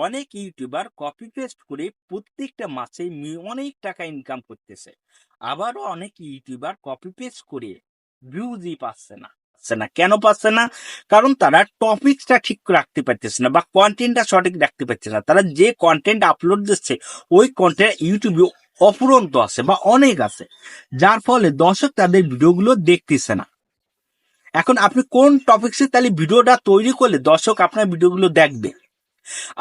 অনেক YouTuber copy paste করে প্রত্যেকটা মাসে অনেক টাকা ইনকাম করতেছে। আবারও অনেক ইউটিউবার কপি পেস্ট করে ভিউজই পাচ্ছে না। কেন পাচ্ছে না? কারণ তারা টপিকটা ঠিক রাখতে পারতেছে না বা কন্টেন্টটা সঠিক রাখতে পারছে না। তারা যে কন্টেন্ট আপলোড দিচ্ছে ওই কন্টেন্ট ইউটিউবে অফুরন্ত আছে বা অনেক আছে, যার ফলে দর্শক তাদের ভিডিওগুলো দেখতেছে না। এখন আপনি কোন টপিকসে তাহলে ভিডিওটা তৈরি করলে দর্শক আপনার ভিডিওগুলো দেখবে?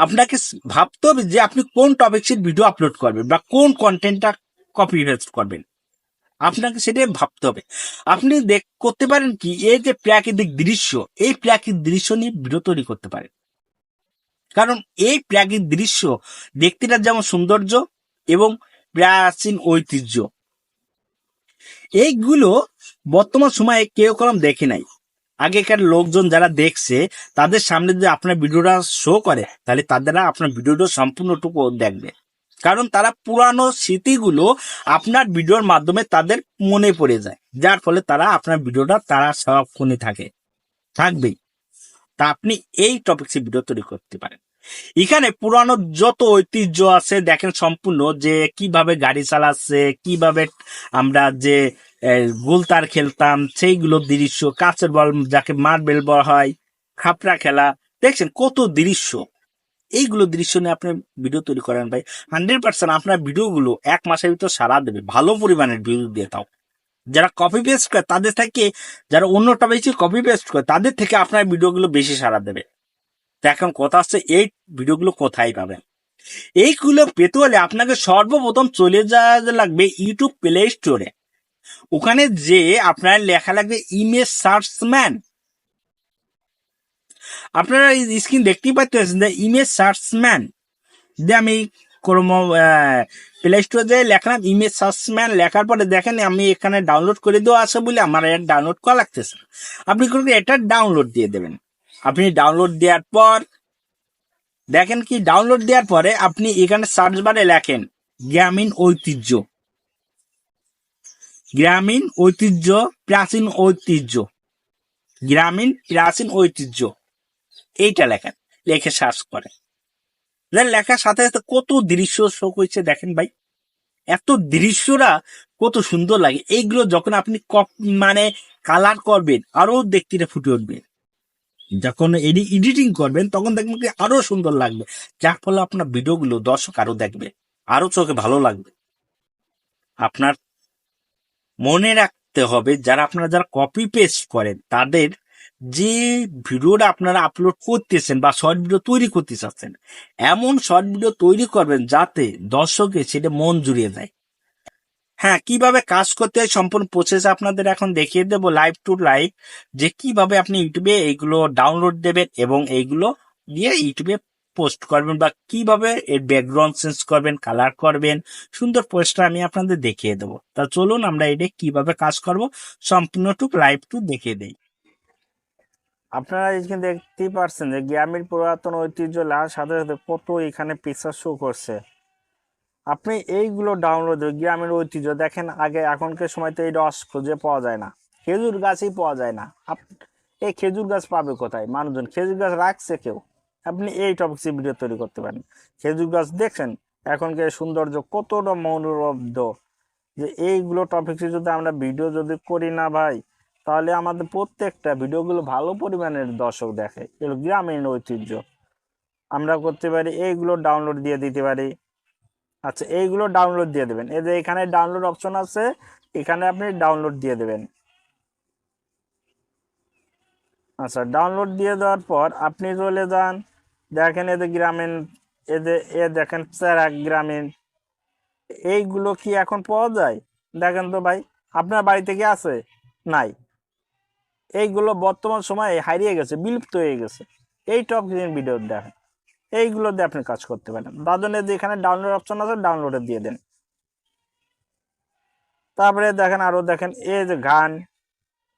আপনাকে ভাবতে হবে যে আপনি কোন টপিকসের ভিডিও আপলোড করবেন বা কোন কন্টেন্টটা কপি পেস্ট করবেন। আপনাকে সেটাই ভাবতে হবে। আপনি করতে পারেন কি, এই যে প্রাকৃতিক দৃশ্য, এই প্রাকৃতিক দৃশ্য নিয়ে ভিডিও তৈরি করতে পারেন। কারণ এই প্রাকৃতিক দৃশ্য দেখতেটা যেমন সৌন্দর্য এবং প্রাচীন ঐতিহ্য, এইগুলো বর্তমান সময়ে কেউ কলম দেখে নাই। আগেকার লোকজন যারা দেখছে তাদের সামনে যদি আপনার ভিডিওটা শো করে তাহলে তারা আপনার ভিডিওটা সম্পূর্ণটুকু দেখবে। কারণ তারা পুরানো স্মৃতিগুলো আপনার ভিডিওর মাধ্যমে তাদের মনে পড়ে যায়, যার ফলে তারা আপনার ভিডিওটা তারা সবক্ষণে থাকবেই। তা আপনি এই টপিক্সে ভিডিও তৈরি করতে পারেন। এখানে পুরানো যত ঐতিহ্য আছে দেখেন, সম্পূর্ণ যে কিভাবে গাড়ি চালাচ্ছে, কিভাবে আমরা যে গোলতার খেলতাম সেইগুলো দৃশ্য, কাচের বল যাকে মার্বেল বলা হয়, খাপড়া খেলা, দেখছেন কত দৃশ্য। এইগুলো দৃশ্য নিয়ে আপনি ভিডিও তৈরি করেন ভাই, 100% আপনার ভিডিওগুলো 1 মাসের ভিতর সারা দেবে, ভালো পরিমাণের ভিউ দিয়ে তাও। যারা কপি পেস্ট করে তাদের থেকে, যারা অন্য টপিকে কপি পেস্ট করে তাদের থেকে আপনার ভিডিওগুলো বেশি সারা দেবে। তো এখন কথা হচ্ছে এই ভিডিওগুলো কোথায় পাবেন? এইগুলো পেতে হলে আপনাকে সর্বপ্রথম চলে যাওয়া লাগবে ইউটিউব প্লে স্টোরে। ওখানে যে আপনার লেখা লাগবে ইমেজ সার্চম্যান। আপনারা স্ক্রিন দেখতেই পাচ্ছেন যে ইমেজ সার্চম্যান যে আমি ক্রোম প্লে স্টোরে যে লেখলাম ইমেজ সার্চম্যান, লেখার পরে দেখেন আমি এখানে ডাউনলোড করে দেওয়া আছে বলে আমার এটা ডাউনলোড করা লাগতেছে। আপনি এটা ডাউনলোড দিয়ে দেবেন। আপনি ডাউনলোড দেওয়ার পর দেখেন কি, ডাউনলোড দেওয়ার পরে আপনি এখানে সার্চ বারে লেখেন গ্রামীণ ঐতিহ্য, গ্রামীণ ঐতিহ্য, প্রাচীন ঐতিহ্য, গ্রামীণ প্রাচীন ঐতিহ্য, এইটা লেখেন। লেখে সার্চ করেন, লেখার সাথে সাথে কত দৃশ্য শো করছে দেখেন ভাই। এত দৃশ্যরা কত সুন্দর লাগে। এইগুলো যখন আপনি মানে কালার করবেন আরো দেখতে ফুটে উঠবে। যখন এডিটিং করবেন তখন দেখবেন কি আরো সুন্দর লাগবে, যার ফলে আপনার ভিডিওগুলো দর্শক আরো দেখবে, আরো চোখে ভালো লাগবে। আপনার মনে রাখতে হবে যারা কপি পেস্ট করেন তাদের যে ভিডিওটা আপনারা আপলোড করতেছেন বা শর্ট ভিডিও তৈরি করতে চাচ্ছেন, এমন শর্ট ভিডিও তৈরি করবেন যাতে দর্শকের সেটা মন জুড়িয়ে যায়। হ্যাঁ, কিভাবে কাজ করতে হয় সম্পূর্ণ প্রসেস আপনাদের এখন দেখিয়ে দেবো লাইভ টু লাইভ, যে কিভাবে আপনি ইউটিউবে এইগুলো ডাউনলোড দেবেন এবং এইগুলো দিয়ে ইউটিউবে পোস্ট করবেন, বা কিভাবে এর ব্যাকগ্রাউন্ড চেঞ্জ করবেন, কালার করবেন, সুন্দর পোস্টটা আমি আপনাদের দেখিয়ে দেবো। তা চলুন আমরা এটা কিভাবে কাজ করব সম্পূর্ণটুক লাইভ টু দেখিয়ে দেই। আপনারা এখানে দেখতেই পারছেন যে গ্রামের পুরাতন ঐতিহ্য লাগার সাথে সাথে কত এখানে পিকচার শো করছে। আপনি এইগুলো ডাউনলোড গ্রামের ঐতিহ্য দেখেন, আগে এখনকার সময় তো এই রস খুঁজে পাওয়া যায় না, খেজুর গাছই পাওয়া যায় না। এই খেজুর গাছ পাবে কোথায়? মানুষজন খেজুর গাছ রাখছে কেউ? আপনি এই টপিক্সে ভিডিও তৈরি করতে পারেন। খেজুর গাছ দেখছেন এখনকার সৌন্দর্য কতটা মনোরব্ধ, যে এইগুলো টপিক্সে যদি আমরা ভিডিও যদি করি না ভাই, তাহলে আমাদের প্রত্যেকটা ভিডিওগুলো ভালো পরিমাণের দর্শক দেখে। এগুলো গ্রামীণ ঐতিহ্য আমরা করতে পারি, এইগুলো ডাউনলোড দিয়ে দিতে পারি। আচ্ছা, এইগুলো ডাউনলোড দিয়ে দেবেন, এই যে এখানে ডাউনলোড অপশন আছে, এখানে আপনি ডাউনলোড দিয়ে দেবেন। আচ্ছা, ডাউনলোড দিয়ে দেওয়ার পর আপনি চলে যান, দেখেন এদের গ্রামীণ, দেখেন চেরাক গ্রামীণ, এইগুলো কি এখন পাওয়া যায়? দেখেন তো ভাই, আপনার বাড়িতে কি আছে? নাই। এইগুলো বর্তমান সময়ে হারিয়ে গেছে, বিলুপ্ত হয়ে গেছে। এই টপ ভিডিও দেখেন, এইগুলো দিয়ে আপনি কাজ করতে পারেন। তার জন্য যে এখানে ডাউনলোড অপশন আছে, ডাউনলোডে দিয়ে দেন। তারপরে দেখেন আরো দেখেন এই যে গান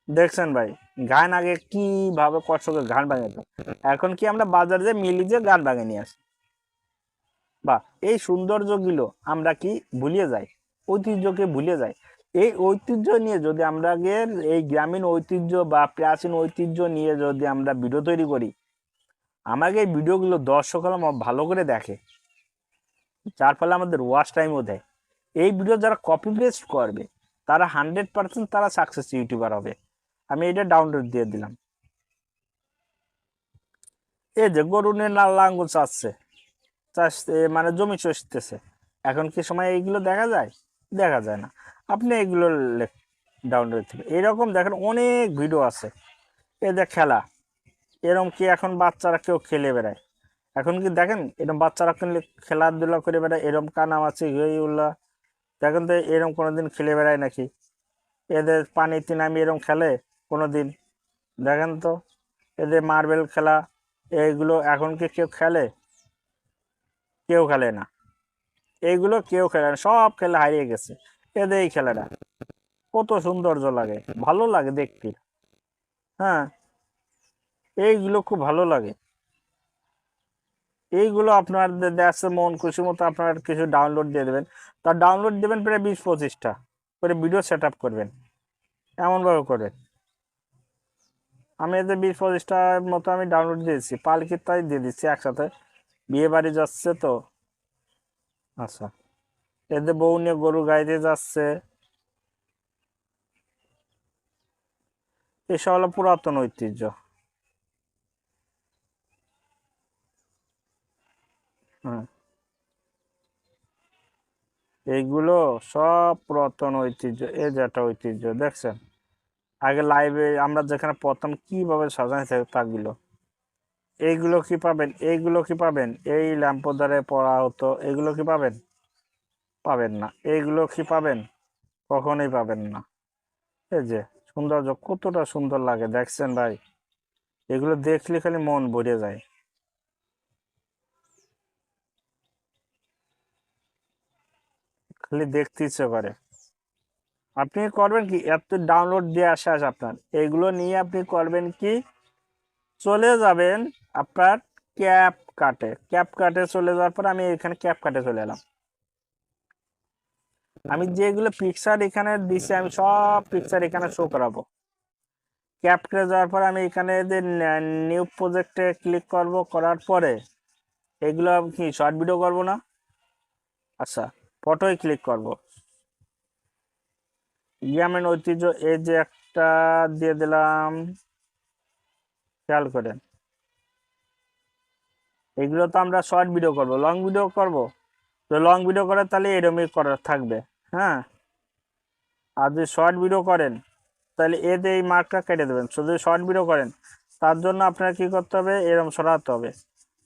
দেখছেন ভাই, গান আগে কিভাবে কষ্ট করে গান বাজাতো, এখন কি আমরা বাজারে যে মিলি যে গান বানিয়ে নিয়ে আসি। বা এই সৌন্দর্যগুলো আমরা কি ভুলিয়ে যাই, ঐতিহ্যকে ভুলে যাই। এই ঐতিহ্য নিয়ে যদি আমরা এই গ্রামীণ ঐতিহ্য বা প্রাচীন ঐতিহ্য নিয়ে যদি আমরা ভিডিও তৈরি করি, আমাকে এই ভিডিওগুলো দর্শক ভালো করে দেখে, যার ফলে আমাদের ওয়াচ টাইমও দেয়। এই ভিডিও যারা কপি পেস্ট করবে তারা 100% তারা সাকসেস ইউটিউবার হবে। আমি এটা ডাউনলোড দিয়ে দিলাম। এই যে গরু নিয়ে লাঙ্গল চাচ্ছে, মানে জমি চষতেছে, এখন কি সময় এইগুলো দেখা যায়? দেখা যায় না। আপনি এইগুলো ডাউনলোড থেকে এরকম দেখেন অনেক ভিডিও আছে। এই যে খেলা, এরকম কি এখন বাচ্চারা কেউ খেলে বেড়ায়? এখন কি দেখেন এরকম বাচ্চারা খেলাধুলা করে বেড়ায়? এরকম কানামাছি হইউল্লা দেখেন তো, এরকম কোনোদিন খেলে বেড়ায় নাকি? এদের পানিতে নামি এরকম খেলে কোনোদিন? দেখেন তো, এদের মার্বেল খেলা এইগুলো এখন কি কেউ খেলে? কেউ খেলে না। এইগুলো কেউ খেলে না, সব খেলা হারিয়ে গেছে। এদের এই খেলাটা কত সৌন্দর্য লাগে, ভালো লাগে দেখতে। হ্যাঁ, এইগুলো খুব ভালো লাগে। এইগুলো আপনার দেখছে মন খুশি মতো আপনার কিছু ডাউনলোড দিয়ে দেবেন। তার ডাউনলোড দেবেন প্রায় 20-25টা করে ভিডিও সেট আপ করবেন, এমনভাবে করবেন। আমি এদের 20-25টার মতো আমি ডাউনলোড দিয়েছি, পালকির তাই দিয়ে দিচ্ছি একসাথে। বিয়ে বাড়ি যাচ্ছে তো। আচ্ছা, এদের বউ নিয়ে গরু গাইতে যাচ্ছে, এসব হলো পুরাতন ঐতিহ্য। হ্যাঁ, এইগুলো সব পুরাতন ঐতিহ্য। এই যে একটা ঐতিহ্য দেখছেন, আগে লাইভে আমরা যেখানে প্রথম কিভাবে সাজানো থাকগুলো, এইগুলো কি পাবেন? এইগুলো কি পাবেন? এই ল্যাম্পোদারে পড়া হতো, এগুলো কি পাবেন? পাবেন না। এইগুলো কি পাবেন? কখনোই পাবেন না। এই যে সৌন্দর্য কতটা সুন্দর লাগে দেখছেন ভাই, এগুলো দেখলে খালি মন ভরে যায়, খালি দেখতে ইচ্ছে করে। আপনি করবেন কি, এত ডাউনলোড দিয়ে আসে আপনার, এইগুলো নিয়ে আপনি করবেন কি, চলে যাবেন আপনার ক্যাপ কাটে চলে যাওয়ার পর আমি এখানে ক্যাপ কাটে চলে এলাম। আমি যেগুলো পিকচার এখানে দিছি আমি সব পিকচার এখানে শো করাবো। ক্যাপকাটে যাওয়ার পর আমি এখানে যে নিউ প্রজেক্টে ক্লিক করব, করার পরে এগুলো কি শর্ট ভিডিও করব না? আচ্ছা, ফটোয় ক্লিক করব। গ্রামীণ ঐতিহ্য এই যে একটা দিয়ে দিলাম, খেয়াল করেন। এগুলো তো আমরা শর্ট ভিডিও করব, লং ভিডিও করব। তো লং ভিডিও করে তাহলে এরকমই করার থাকবে। হ্যাঁ, আর যদি শর্ট ভিডিও করেন তাহলে এতে এই মার্কটা কেটে দেবেন। শুধু শর্ট ভিডিও করেন তার জন্য আপনার কি করতে হবে, এরকম সরাতে হবে।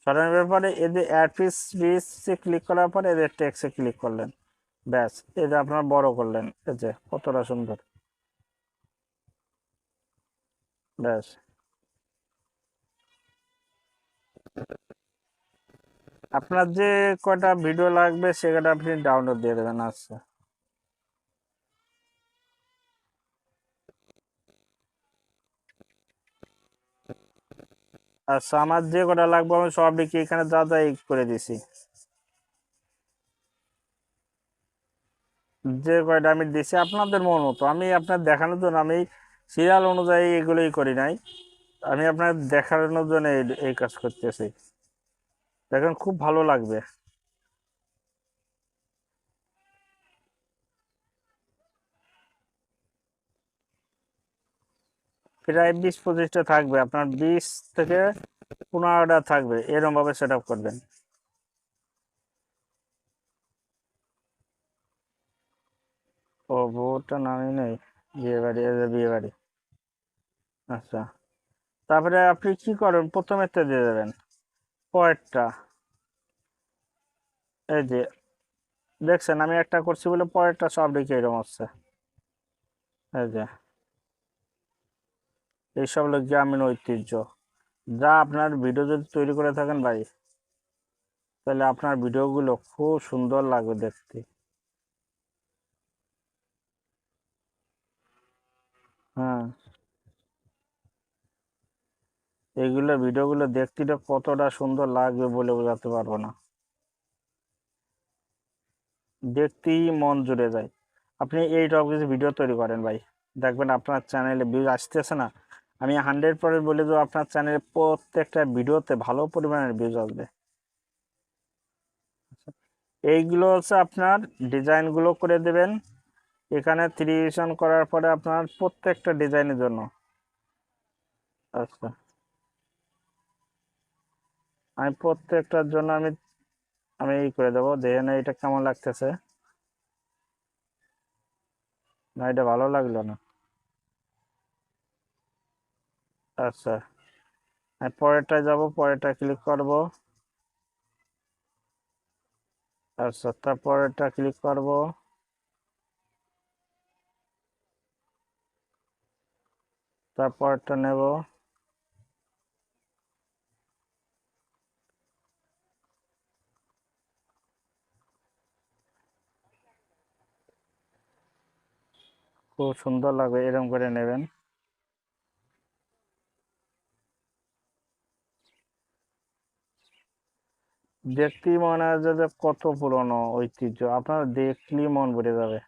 সরানোর ব্যাপারে এদের অ্যাড্রেসে ক্লিক করার পরে এদের টেক্সে ক্লিক করলেন, ব্যাস এটা আপনার বড় করলেন। এই যে কতটা সুন্দর, ব্যাস। আপনার যে কয়টা ভিডিও লাগবে সেটা আপনি ডাউনলোড দিয়ে দেবেন। আচ্ছা, আচ্ছা, আমার যে কটা লাগবে আমি সবই কি এখানে যা যা করে দিছি। যে কয়টা আমি দিছি আপনাদের মন মতো, আমি আপনার দেখানোর জন্য আমি সিরিয়াল অনুযায়ী এগুলোই করি নাই, আমি আপনার দেখানোর জন্য এই কাজ করতেছি। দেখেন খুব ভালো লাগবে। প্রায় 20-25টা থাকবে, আপনার 20 থেকে 15টা থাকবে, এরকম ভাবে সেট আপ করবেন। ও বউটা নামই নেই, বিয়ে বাড়ি, এই যে বিয়ে বাড়ি। আচ্ছা, তারপরে আপনি কি করবেন, প্রথমে তো দিয়ে দেবেন পরেরটা। এই যে দেখছেন আমি একটা করছি বলে পরেরটা সব দিকে এরকম হচ্ছে। এই যে এইসব হলো গ্রামীণ ঐতিহ্য, যা আপনার ভিডিও যদি তৈরি করে থাকেন ভাই, তাহলে আপনার ভিডিওগুলো খুব সুন্দর লাগবে দেখতে। হ্যাঁ, এইগুলো ভিডিওগুলো দেখতে কতটা সুন্দর লাগবে বলে বোঝাতে পারবো না, দেখতেই মন জুড়ে যায়। আপনি এই টপিকে ভিডিও তৈরি করেন ভাই, দেখবেন আপনার চ্যানেলে ভিউজ আসতেছে না, আমি 100 পরে বলে দেবো আপনার চ্যানেলে প্রত্যেকটা ভিডিওতে ভালো পরিমাণের ভিউজ আসবে। এইগুলো হচ্ছে আপনার ডিজাইনগুলো করে দেবেন এখানে 3 করার পরে আপনার প্রত্যেকটা ডিজাইনের জন্য। আচ্ছা, আমি প্রত্যেকটার জন্য আমি আমি এই করে দেবো, দেখে না এটা কেমন লাগতেছে। না, এটা ভালো লাগলো না। আচ্ছা, আমি পরেরটায় যাব, পরেরটা ক্লিক করব। আচ্ছা, তারপরেরটা ক্লিক করব। তারপরটা নেব। খুব সুন্দর লাগবে, এরকম করে নেবেন। দেখতেই মনে হয় যে কত পুরনো ঐতিহ্য, আপনার দেখলেই মন ভরে যাবে।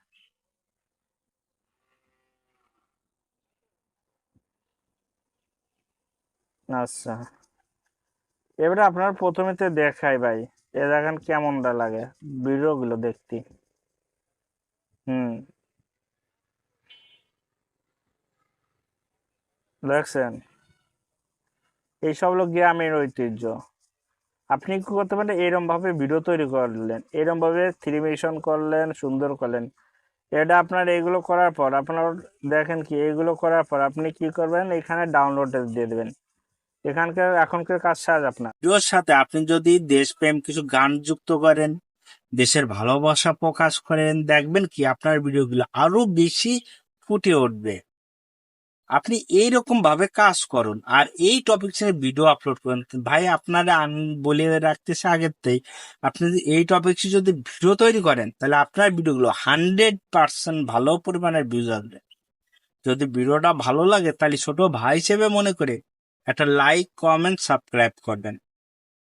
আচ্ছা, এবারে আপনার প্রথমেতে দেখাই ভাই, এ দেখেন কেমনটা লাগে ভিডিও গুলো দেখতে। হুম, দেখছেন, এইসব হলো গ্রামের ঐতিহ্য। আপনি কি করতে পারেন, এরম ভাবে ভিডিও তৈরি করলেন, এরম ভাবে থ্রিমেশন করলেন, সুন্দর করলেন। এটা আপনার এগুলো করার পর আপনার দেখেন কি, এগুলো করার পর আপনি কি করবেন, এখানে ডাউনলোড দিয়ে দেবেন। এখানকার এখনকার কাজ শেষ আপনার। ভিডিওর সাথে আপনি যদি দেশপ্রেম কিছু গান যুক্ত করেন, দেশের ভালোবাসা প্রকাশ করেন, দেখবেন কি আপনার ভিডিওগুলো আরো বেশি ফুটে উঠবে। আপনি এইরকম ভাবে কাজ করুন আর এই টপিকসের ভিডিও আপলোড করেন ভাই। আপনারা আমি বলে রাখতেছি আগের, আপনি যদি এই টপিকসে যদি ভিডিও তৈরি করেন তাহলে আপনার ভিডিওগুলো 100% ভালো পরিমাণের ভিউজ আসবে। যদি ভিডিওটা ভালো লাগে তাহলে ছোট ভাই হিসেবে মনে করে একটা লাইক, কমেন্ট, সাবস্ক্রাইব করবেন।